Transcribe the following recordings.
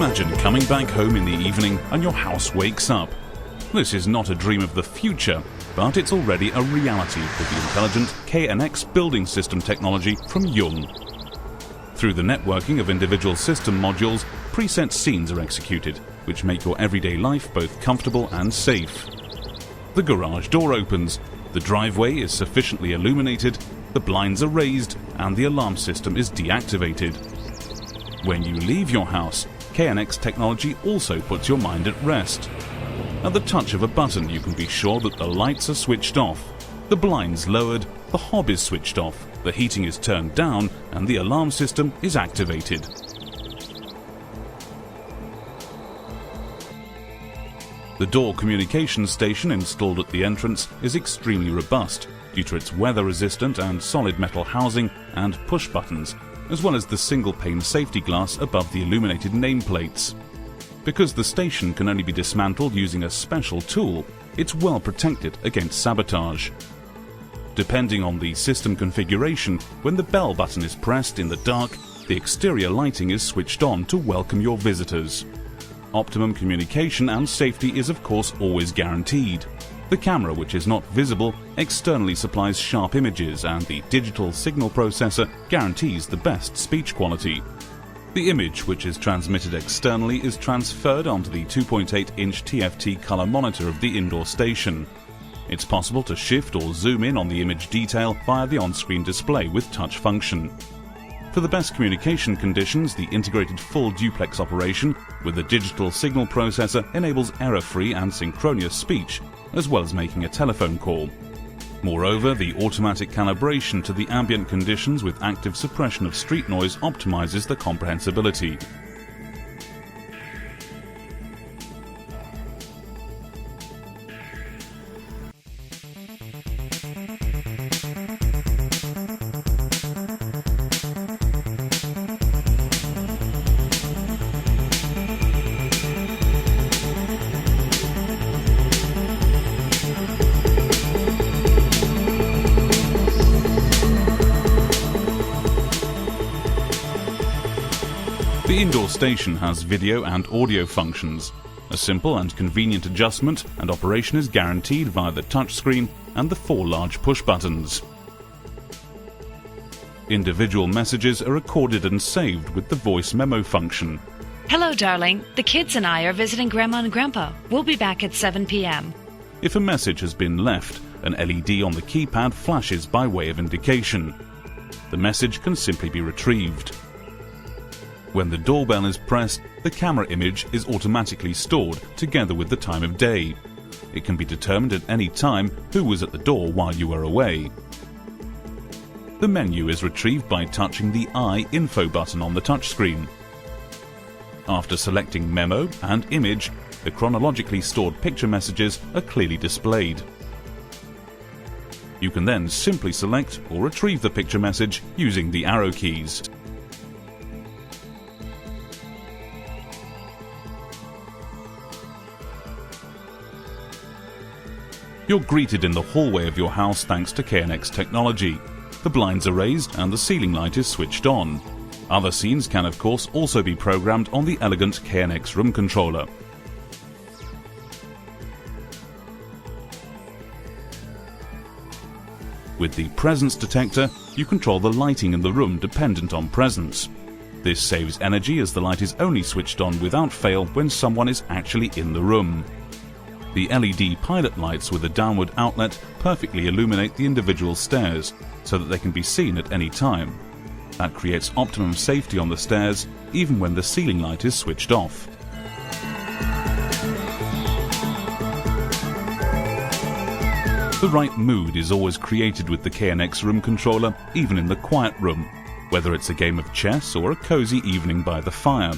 Imagine coming back home in the evening and your house wakes up. This is not a dream of the future, but it's already a reality with the intelligent KNX building system technology from Jung. Through the networking of individual system modules, preset scenes are executed, which make your everyday life both comfortable and safe. The garage door opens, the driveway is sufficiently illuminated, the blinds are raised, and the alarm system is deactivated. When you leave your house, KNX technology also puts your mind at rest. At the touch of a button, you can be sure that the lights are switched off, the blinds lowered, the hob is switched off, the heating is turned down, and the alarm system is activated. The door communication station installed at the entrance is extremely robust due to its weather-resistant and solid metal housing and push buttons, as well as the single-pane safety glass above the illuminated nameplates. Because the station can only be dismantled using a special tool, it's well protected against sabotage. Depending on the system configuration, when the bell button is pressed in the dark, the exterior lighting is switched on to welcome your visitors. Optimum communication and safety is of course always guaranteed. The camera, which is not visible, externally supplies sharp images, and the digital signal processor guarantees the best speech quality. The image, which is transmitted externally, is transferred onto the 2.8-inch TFT color monitor of the indoor station. It's possible to shift or zoom in on the image detail via the on-screen display with touch function. For the best communication conditions, the integrated full duplex operation with the digital signal processor enables error-free and synchronous speech, as well as making a telephone call. Moreover, the automatic calibration to the ambient conditions with active suppression of street noise optimizes the comprehensibility. The indoor station has video and audio functions. A simple and convenient adjustment and operation is guaranteed via the touchscreen and the 4 large push buttons. Individual messages are recorded and saved with the voice memo function. Hello, darling. The kids and I are visiting Grandma and Grandpa. We'll be back at 7 p.m. If a message has been left, an LED on the keypad flashes by way of indication. The message can simply be retrieved. When the doorbell is pressed, the camera image is automatically stored together with the time of day. It can be determined at any time who was at the door while you were away. The menu is retrieved by touching the I info button on the touchscreen. After selecting Memo and Image, the chronologically stored picture messages are clearly displayed. You can then simply select or retrieve the picture message using the arrow keys. You're greeted in the hallway of your house thanks to KNX technology. The blinds are raised and the ceiling light is switched on. Other scenes can of course also be programmed on the elegant KNX room controller. With the presence detector, you control the lighting in the room dependent on presence. This saves energy as the light is only switched on without fail when someone is actually in the room. The LED pilot lights with a downward outlet perfectly illuminate the individual stairs so that they can be seen at any time. That creates optimum safety on the stairs even when the ceiling light is switched off. The right mood is always created with the KNX room controller, even in the quiet room, whether it's a game of chess or a cozy evening by the fire.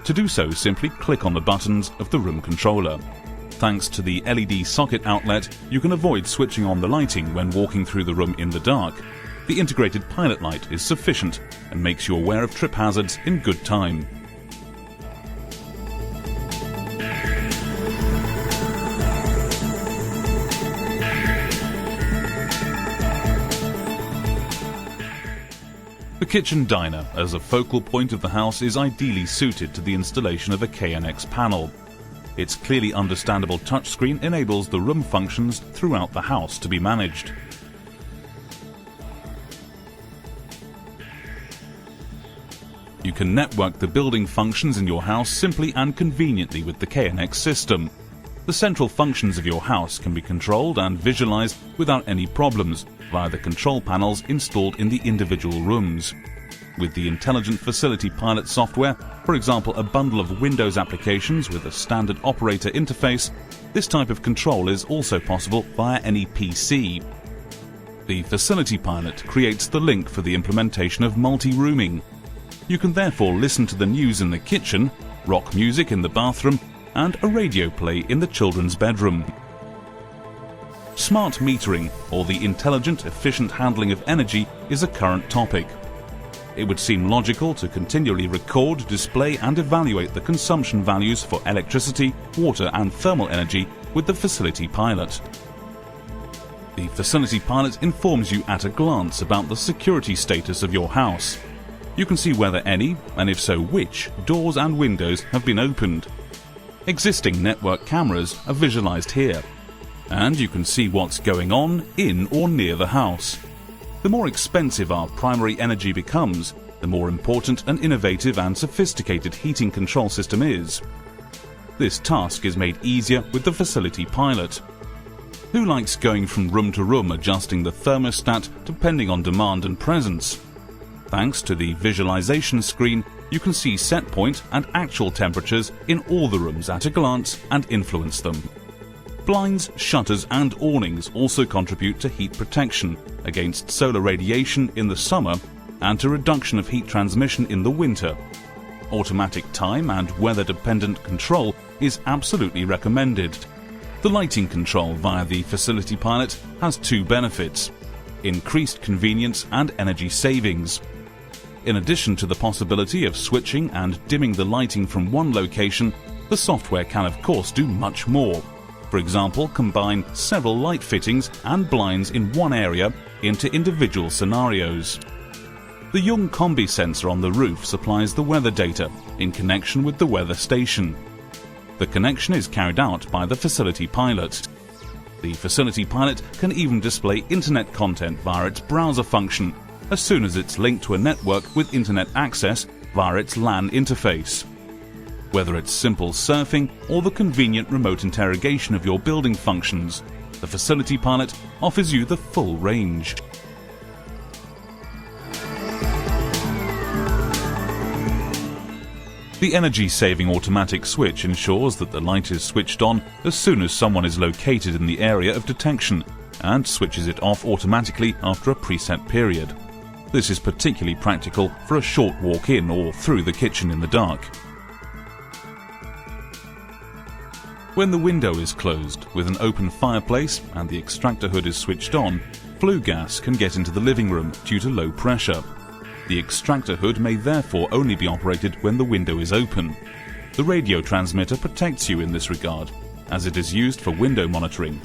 To do so, simply click on the buttons of the room controller. Thanks to the LED socket outlet, you can avoid switching on the lighting when walking through the room in the dark. The integrated pilot light is sufficient and makes you aware of trip hazards in good time. The kitchen diner, as a focal point of the house, is ideally suited to the installation of a KNX panel. Its clearly understandable touchscreen enables the room functions throughout the house to be managed. You can network the building functions in your house simply and conveniently with the KNX system. The central functions of your house can be controlled and visualized without any problems via the control panels installed in the individual rooms. With the Intelligent Facility Pilot software, for example a bundle of Windows applications with a standard operator interface, this type of control is also possible via any PC. The Facility Pilot creates the link for the implementation of multi-rooming. You can therefore listen to the news in the kitchen, rock music in the bathroom, and a radio play in the children's bedroom. Smart metering, or the intelligent, efficient handling of energy, is a current topic. It would seem logical to continually record, display and evaluate the consumption values for electricity, water and thermal energy with the Facility Pilot. The Facility Pilot informs you at a glance about the security status of your house. You can see whether any, and if so which, doors and windows have been opened. Existing network cameras are visualized here, and you can see what's going on in or near the house. The more expensive our primary energy becomes, the more important an innovative and sophisticated heating control system is. This task is made easier with the Facility Pilot. Who likes going from room to room adjusting the thermostat depending on demand and presence? Thanks to the visualization screen, you can see set point and actual temperatures in all the rooms at a glance and influence them. Blinds, shutters and awnings also contribute to heat protection against solar radiation in the summer and to reduction of heat transmission in the winter. Automatic time and weather-dependent control is absolutely recommended. The lighting control via the Facility Pilot has two benefits: increased convenience and energy savings. In addition to the possibility of switching and dimming the lighting from one location, the software can of course do much more. For example, combine several light fittings and blinds in one area into individual scenarios. The Jung combi sensor on the roof supplies the weather data in connection with the weather station. The connection is carried out by the Facility Pilot. The Facility Pilot can even display internet content via its browser function, as soon as it's linked to a network with internet access via its LAN interface. Whether it's simple surfing or the convenient remote interrogation of your building functions, the Facility Pilot offers you the full range. The energy-saving automatic switch ensures that the light is switched on as soon as someone is located in the area of detection and switches it off automatically after a preset period. This is particularly practical for a short walk in or through the kitchen in the dark. When the window is closed with an open fireplace and the extractor hood is switched on, flue gas can get into the living room due to low pressure. The extractor hood may therefore only be operated when the window is open. The radio transmitter protects you in this regard, as it is used for window monitoring.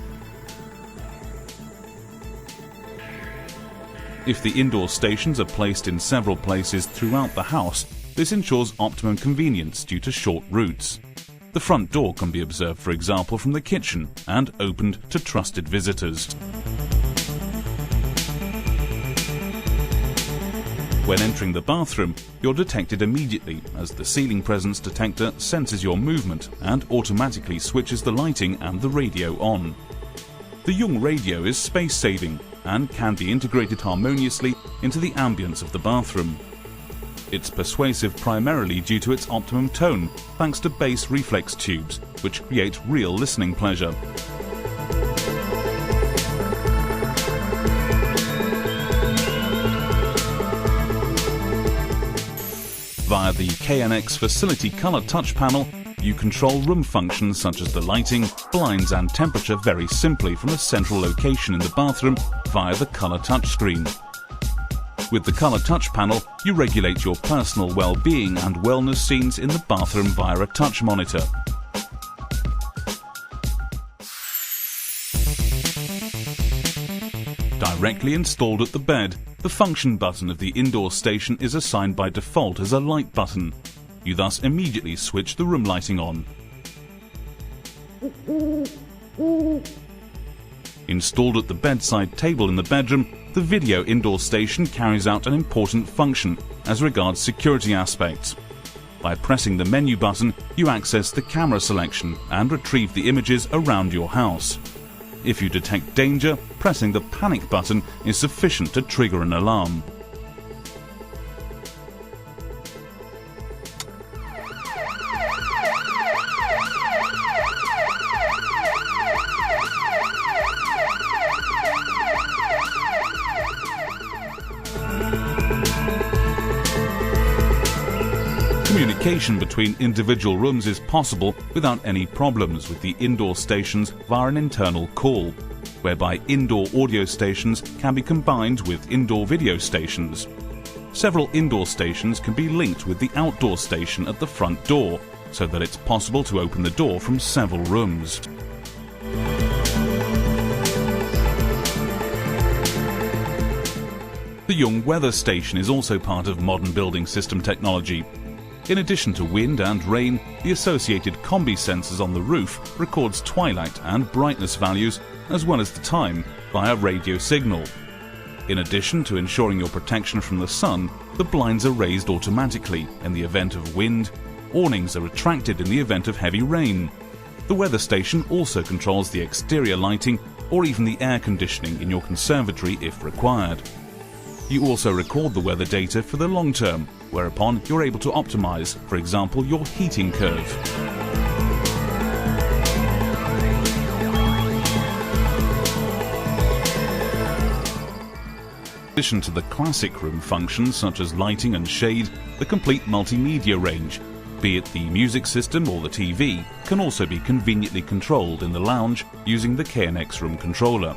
If the indoor stations are placed in several places throughout the house, this ensures optimum convenience due to short routes. The front door can be observed, for example, from the kitchen and opened to trusted visitors. When entering the bathroom, you're detected immediately as the ceiling presence detector senses your movement and automatically switches the lighting and the radio on. The Jung radio is space-saving and can be integrated harmoniously into the ambience of the bathroom. It's persuasive primarily due to its optimum tone, thanks to bass reflex tubes, which create real listening pleasure. Via the KNX Facility Color Touch panel, you control room functions such as the lighting, blinds and temperature very simply from a central location in the bathroom via the Color Touch screen. With the Color Touch panel, you regulate your personal well-being and wellness scenes in the bathroom via a touch monitor. Directly installed at the bed, The function button of the indoor station is assigned by default as a light button. You thus immediately switch the room lighting on. Installed at the bedside table in the bedroom, the video indoor station carries out an important function as regards security aspects. By pressing the menu button, you access the camera selection and retrieve the images around your house. If you detect danger, pressing the panic button is sufficient to trigger an alarm. Communication between individual rooms is possible without any problems with the indoor stations via an internal call, whereby indoor audio stations can be combined with indoor video stations. Several indoor stations can be linked with the outdoor station at the front door, so that it's possible to open the door from several rooms. The Jung weather station is also part of modern building system technology. In addition to wind and rain, the associated combi sensors on the roof records twilight and brightness values as well as the time via radio signal. In addition to ensuring your protection from the sun, the blinds are raised automatically in the event of wind. Awnings are retracted in the event of heavy rain. The weather station also controls the exterior lighting or even the air conditioning in your conservatory if required. You also record the weather data for the long term, whereupon you're able to optimize, for example, your heating curve. In addition to the classic room functions such as lighting and shade, the complete multimedia range, be it the music system or the TV, can also be conveniently controlled in the lounge using the KNX room controller.